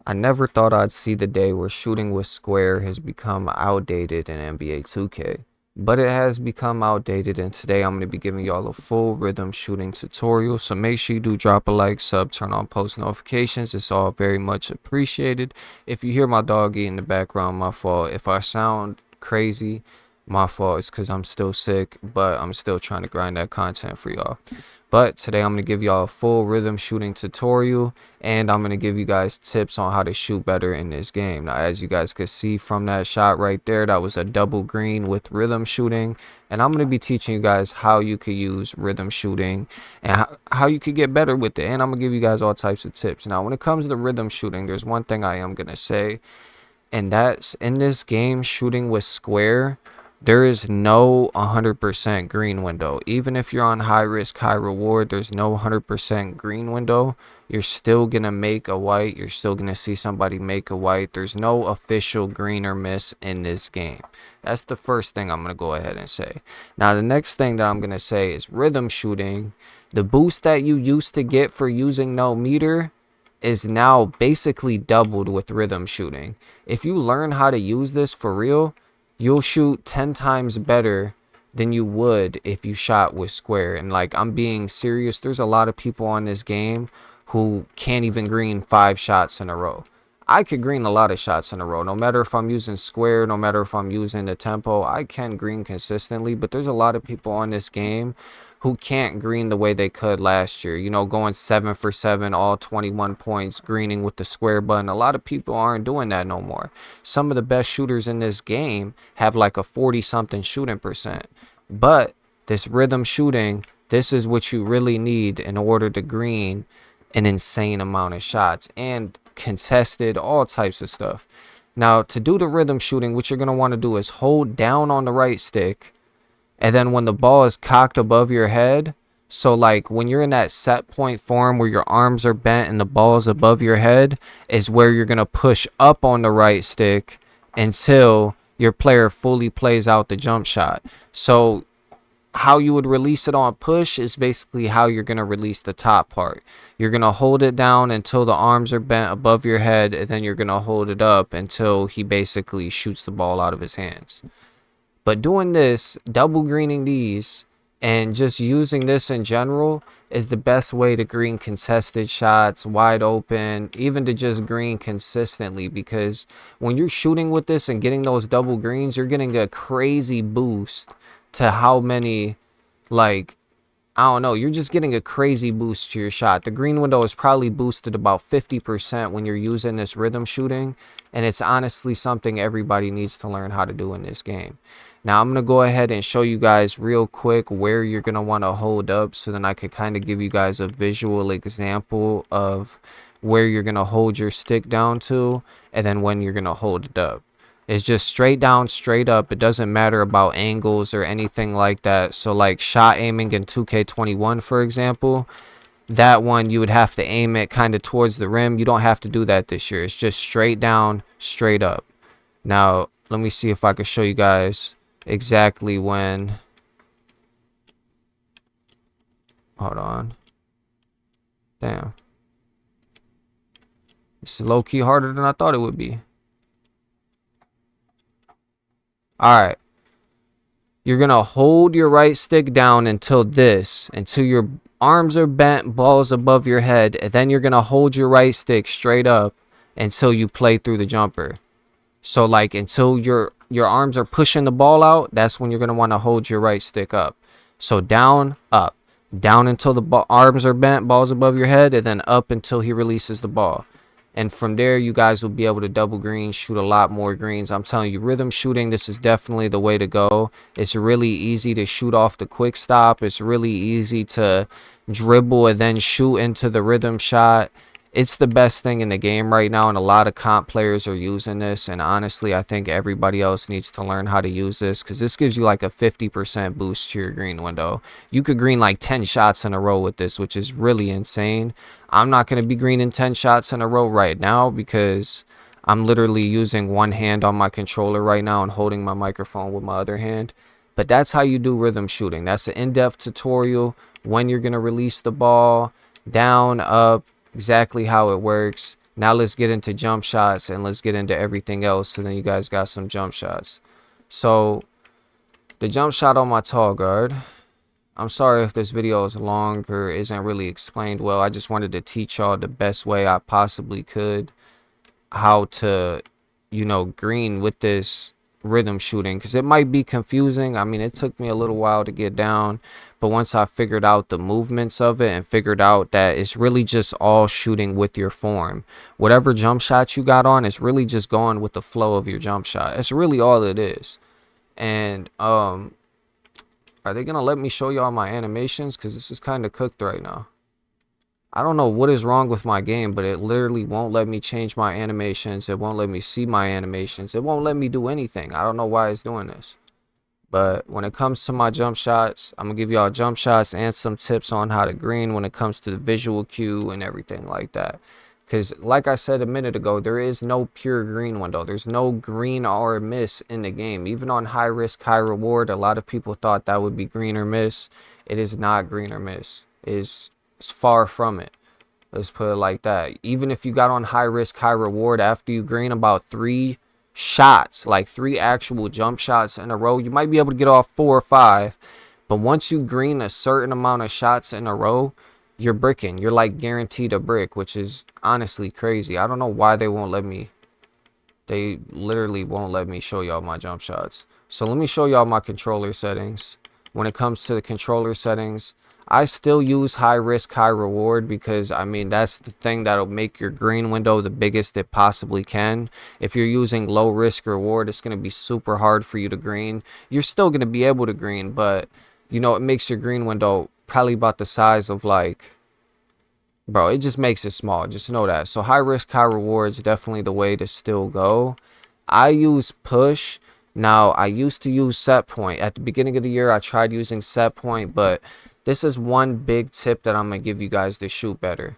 I never thought I'd see the day where shooting with square has become outdated in NBA 2K, but it has become outdated, and today I'm going to be giving y'all a full rhythm shooting tutorial. So make sure you do drop a like, sub, turn on post notifications. It's all very much appreciated. If you hear my doggy in the background, my fault. If I sound crazy, my fault. It's because I'm still sick, but I'm still trying to grind that content for y'all. But today I'm going to give y'all a full rhythm shooting tutorial, and I'm going to give you guys tips on how to shoot better in this game. Now, as you guys could see from that shot right there, that was a double green with rhythm shooting. And I'm going to be teaching you guys how you could use rhythm shooting and how you could get better with it. And I'm going to give you guys all types of tips. Now, when it comes to rhythm shooting, there's one thing I am going to say, and that's in this game, shooting with square, there is no 100% green window. Even if you're on high risk, high reward, there's no 100% green window. You're still going to make a white. You're still going to see somebody make a white. There's no official green or miss in this game. That's the first thing I'm going to go ahead and say. Now, the next thing that I'm going to say is rhythm shooting. The boost that you used to get for using no meter is now basically doubled with rhythm shooting. If you learn how to use this for real, you'll shoot 10 times better than you would if you shot with square. And like, I'm being serious, there's a lot of people on this game who can't even green 5 shots in a row. I could green a lot of shots in a row, no matter if I'm using square, no matter if I'm using the tempo. I can green consistently, but there's a lot of people on this game who can't green the way they could last year. You know, going 7 for 7, all 21 points, greening with the square button. A lot of people aren't doing that no more. Some of the best shooters in this game have like a 40-something shooting percent. But this rhythm shooting, this is what you really need in order to green an insane amount of shots and contested, all types of stuff. Now, to do the rhythm shooting, what you're going to want to do is hold down on the right stick, and then when the ball is cocked above your head, so like when you're in that set point form where your arms are bent and the ball is above your head, is where you're going to push up on the right stick until your player fully plays out the jump shot. So how you would release it on push is basically how you're going to release the top part. You're going to hold it down until the arms are bent above your head, and then you're going to hold it up until he basically shoots the ball out of his hands. But doing this, double greening these, and just using this in general is the best way to green contested shots, wide open, even to just green consistently. Because when you're shooting with this and getting those double greens, you're getting a crazy boost to how many, like, I don't know, you're just getting a crazy boost to your shot. The green window is probably boosted about 50% when you're using this rhythm shooting, and it's honestly something everybody needs to learn how to do in this game. Now, I'm going to go ahead and show you guys real quick where you're going to want to hold up, so then I could kind of give you guys a visual example of where you're going to hold your stick down to, and then when you're going to hold it up. It's just straight down, straight up. It doesn't matter about angles or anything like that. So like shot aiming in 2K21, for example, that one you would have to aim it kind of towards the rim. You don't have to do that this year. It's just straight down, straight up. Now, let me see if I can show you guys exactly when. Hold on. Damn. It's low-key harder than I thought it would be. Alright. You're going to hold your right stick down until your arms are bent, balls above your head, and then you're going to hold your right stick straight up until you play through the jumper. So like until your arms are pushing the ball out, that's when you're going to want to hold your right stick up. So down, up, down until the arms are bent, balls above your head, and then up until he releases the ball. And from there, you guys will be able to double green, shoot a lot more greens. I'm telling you, rhythm shooting, this is definitely the way to go. It's really easy to shoot off the quick stop. It's really easy to dribble and then shoot into the rhythm shot. It's the best thing in the game right now, and a lot of comp players are using this. And honestly, I think everybody else needs to learn how to use this, because this gives you like a 50% boost to your green window. You could green like 10 shots in a row with this, which is really insane. I'm not going to be greening 10 shots in a row right now because I'm literally using one hand on my controller right now and holding my microphone with my other hand. But that's how you do rhythm shooting. That's an in-depth tutorial when you're going to release the ball, down, up, exactly how it works. Now let's get into jump shots and let's get into everything else. So then you guys got some jump shots. So the jump shot on my tall guard. I'm sorry if this video is long or isn't really explained well. I just wanted to teach y'all the best way I possibly could how to, green with this rhythm shooting, because it might be confusing. I mean, it took me a little while to get down, but once I figured out the movements of it and figured out that it's really just all shooting with your form, whatever jump shot you got on, it's really just going with the flow of your jump shot. That's really all it is. And are they gonna let me show y'all my animations? Because this is kind of cooked right now. I don't know what is wrong with my game, but it literally won't let me change my animations. It won't let me see my animations. It won't let me do anything. I don't know why it's doing this. But when it comes to my jump shots, I'm going to give y'all jump shots and some tips on how to green when it comes to the visual cue and everything like that. Because like I said a minute ago, there is no pure green window. There's no green or miss in the game. Even on high risk, high reward, a lot of people thought that would be green or miss. It is not green or miss. It's far from it. Let's put it like that. Even if you got on high risk, high reward, after you green about 3 shots, like 3 actual jump shots in a row, you might be able to get off 4 or 5. But once you green a certain amount of shots in a row, you're bricking. You're like guaranteed a brick, which is honestly crazy. I don't know why they won't let me. They literally won't let me show y'all my jump shots. So let me show y'all my controller settings. When it comes to the controller settings, I still use high risk, high reward, because I mean, that's the thing that'll make your green window the biggest it possibly can. If you're using low risk reward, it's going to be super hard for you to green. You're still going to be able to green, but it makes your green window probably about the size of like, bro, it just makes it small. Just know that. So high risk, high reward is definitely the way to still go. I use push. Now, I used to use set point. At the beginning of the year, I tried using set point, but this is one big tip that I'm going to give you guys to shoot better.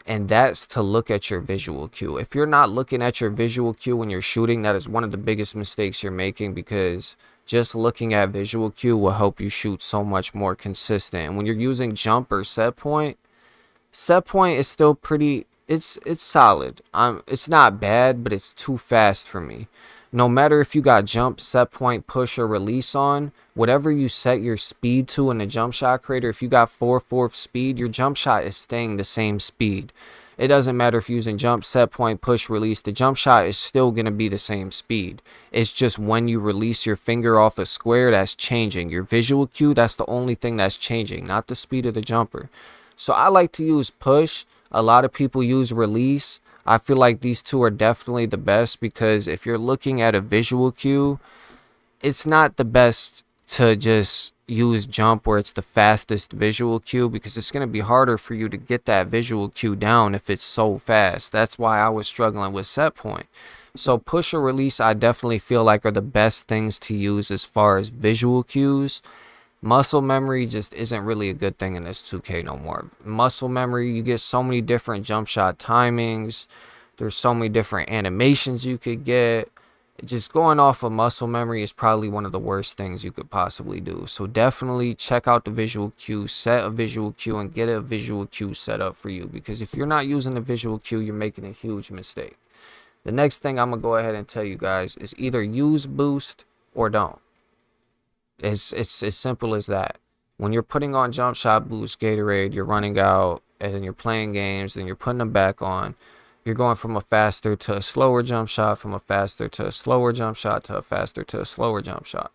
And that's to look at your visual cue. If you're not looking at your visual cue when you're shooting, that is one of the biggest mistakes you're making, because just looking at visual cue will help you shoot so much more consistent. And when you're using jump or set point is still pretty, it's solid. It's not bad, but it's too fast for me. No matter if you got jump, set point, push, or release on, whatever you set your speed to in the jump shot creator, if you got 4/4 speed, your jump shot is staying the same speed. It doesn't matter if you're using jump, set point, push, release, the jump shot is still going to be the same speed. It's just when you release your finger off a square, that's changing. Your visual cue, that's the only thing that's changing, not the speed of the jumper. So I like to use push. A lot of people use release. I feel like these two are definitely the best, because if you're looking at a visual cue, it's not the best to just use jump where it's the fastest visual cue, because it's going to be harder for you to get that visual cue down if it's so fast. That's why I was struggling with set point. So push or release, I definitely feel like are the best things to use as far as visual cues. Muscle memory just isn't really a good thing in this 2K no more. Muscle memory, you get so many different jump shot timings. There's so many different animations you could get. Just going off of muscle memory is probably one of the worst things you could possibly do. So definitely check out the visual cue, set a visual cue, and get a visual cue set up for you. Because if you're not using the visual cue, you're making a huge mistake. The next thing I'm going to go ahead and tell you guys is either use boost or don't. It's as simple as that. When you're putting on jump shot boost Gatorade, you're running out, and then you're playing games, and you're putting them back on. You're going from a faster to a slower jump shot, from a faster to a slower jump shot, to a faster to a slower jump shot.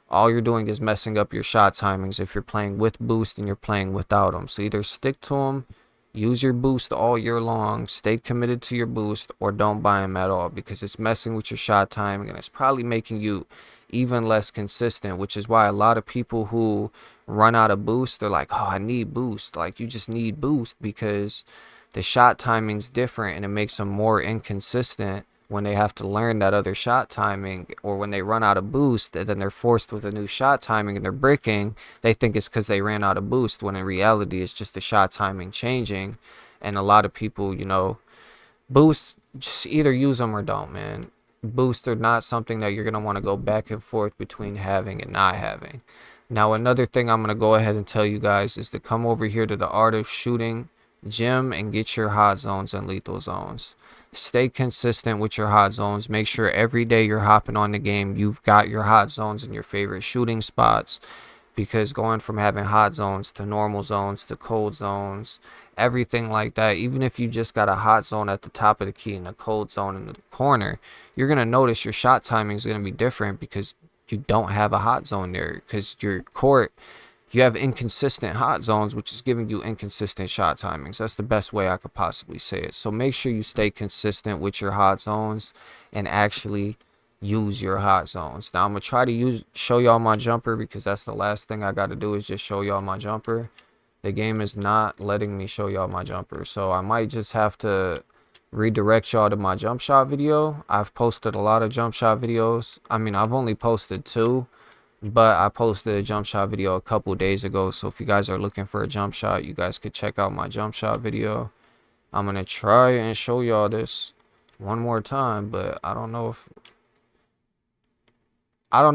All you're doing is messing up your shot timings if you're playing with boost and you're playing without them. So either stick to them, use your boost all year long, stay committed to your boost, or don't buy them at all, because it's messing with your shot timing and it's probably making you even less consistent, which is why a lot of people who run out of boost, they're like, oh, I need boost. Like, you just need boost because the shot timing's different, and it makes them more inconsistent when they have to learn that other shot timing, or when they run out of boost and then they're forced with a new shot timing and they're bricking. They think it's because they ran out of boost, when in reality it's just the shot timing changing. And a lot of people, boost, just either use them or don't, man. Boosts are not something that you're going to want to go back and forth between having and not having. Now, another thing I'm going to go ahead and tell you guys is to come over here to the Art of Shooting gym and get your hot zones and lethal zones. Stay consistent with your hot zones. Make sure every day you're hopping on the game, you've got your hot zones in your favorite shooting spots, because going from having hot zones to normal zones to cold zones, everything like that, even if you just got a hot zone at the top of the key and a cold zone in the corner, you're going to notice your shot timing is going to be different because you don't have a hot zone there, because your court, you have inconsistent hot zones, which is giving you inconsistent shot timings. That's the best way I could possibly say it. So make sure you stay consistent with your hot zones and actually use your hot zones. Now I'm gonna try to show y'all my jumper, because that's the last thing I got to do is just show y'all my jumper. The game is not letting me show y'all my jumper, so I might just have to redirect y'all to my jump shot video. I've posted a lot of jump shot videos. I mean, I've only posted 2, but I posted a jump shot video a couple days ago. So if you guys are looking for a jump shot, you guys could check out my jump shot video. I'm gonna try and show y'all this one more time, but I don't know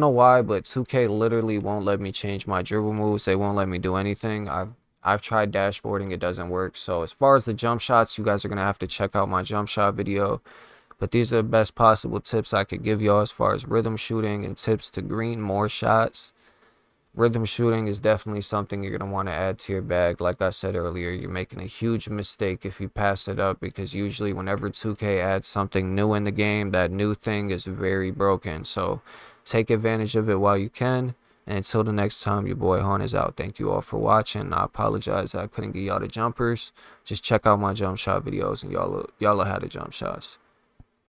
why, but 2K literally won't let me change my dribble moves. They won't let me do anything. I've tried dashboarding, it doesn't work. So as far as the jump shots, you guys are gonna have to check out my jump shot video. But these are the best possible tips I could give y'all as far as rhythm shooting and tips to green more shots. Rhythm shooting is definitely something you're going to want to add to your bag. Like I said earlier, you're making a huge mistake if you pass it up, because usually whenever 2K adds something new in the game, that new thing is very broken. So take advantage of it while you can. And until the next time, your boy Han is out. Thank you all for watching. I apologize that I couldn't get y'all the jumpers. Just check out my jump shot videos and y'all will have the jump shots.